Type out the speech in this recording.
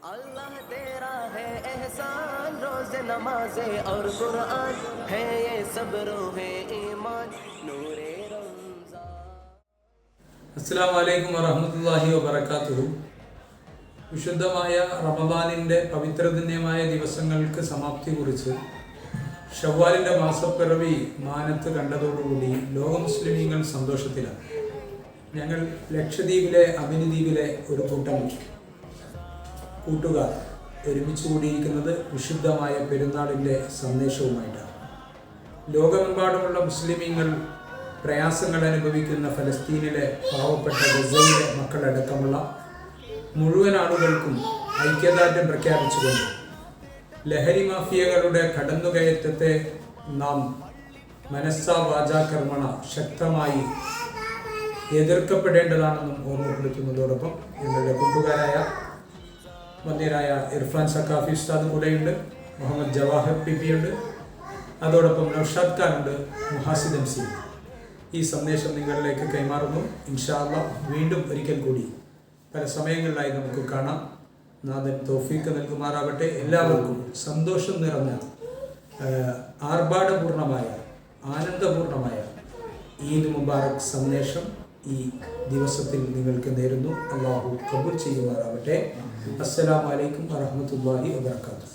अल्लाह तेरा है एहसान, रोज़े नमाज़े और कुरान है ये सब रूहे ईमान नूरे रमज़ान। അസ്സലാമു അലൈക്കും വറഹ്മത്തുള്ളാഹി വബറകാതുഹു. വിശുദ്ധമായ റമദാനിൻ്റെ പവിത്രധന്യമായ ദിവസങ്ങൾക്ക് സമാപ്തി കുറിച്ച് ഷവ്വാലിൻ്റെ മാസപ്പിറവി മാനത്ത് കണ്ടതോടുകൂടി ലോക മുസ്ലിമീങ്ങൾ സന്തോഷത്തിലാണ്. ഞങ്ങൾ ലക്ഷദ്വീപിലെ അമിനിദ്വീപിലെ ഒരു കൂട്ടം കൂട്ടുകാർ ഒരുമിച്ച് കൂടിയിരിക്കുന്നത് വിശുദ്ധമായ പെരുന്നാളിൻ്റെ സന്ദേശവുമായിട്ടാണ്. ലോകമെമ്പാടുമുള്ള മുസ്ലിമീങ്ങൾ പ്രയാസങ്ങൾ അനുഭവിക്കുന്ന ഫലസ്തീനിലെ പാവപ്പെട്ട ഗസയിലെ മക്കളടക്കമുള്ള മുഴുവൻ ആളുകൾക്കും ഐക്യദാർഢ്യം പ്രഖ്യാപിച്ചുകൊണ്ട് ലഹരി മാഫിയകളുടെ കടന്നുകയറ്റത്തെ നാം മനസ്സാ വാചാ കർമ്മണ ശക്തമായി എതിർക്കപ്പെടേണ്ടതാണെന്നും ഓർമ്മപ്പെടുത്തുന്നതോടൊപ്പം ഞങ്ങളുടെ കൂട്ടുകാരായ വന്യരായ ഇർഫാൻ സക്കാഫി ഉസ്താദ് കൂടെയുണ്ട്, മുഹമ്മദ് ജവാഹർ പിപിയുണ്ട്, അതോടൊപ്പം നൗഷാദ് ഖാനുണ്ട്, മുഹാസിദ് എംസി. ഈ സന്ദേശം നിങ്ങളിലേക്ക് കൈമാറുന്നു. ഇൻഷാ അല്ലാഹ് വീണ്ടും ഒരിക്കൽ കൂടി പല സമയങ്ങളിലായി നമുക്ക് കാണാം. നാഥൻ തൗഫീഖ് നൽകുമാറാവട്ടെ. എല്ലാവർക്കും സന്തോഷം നിറഞ്ഞ ആർഭാടപൂർണമായ ആനന്ദപൂർണമായ ഈദ് മുബാറക് സന്ദേശം ഈ ദിവസത്തിൽ നിങ്ങൾക്ക് നേരുന്നു. അല്ലാഹു കബൂൽ ചെയ്യുമാറാവട്ടെ. അസ്സലാമു അലൈക്കും വറഹ്മത്തുള്ളാഹി വബറകാതുഹു.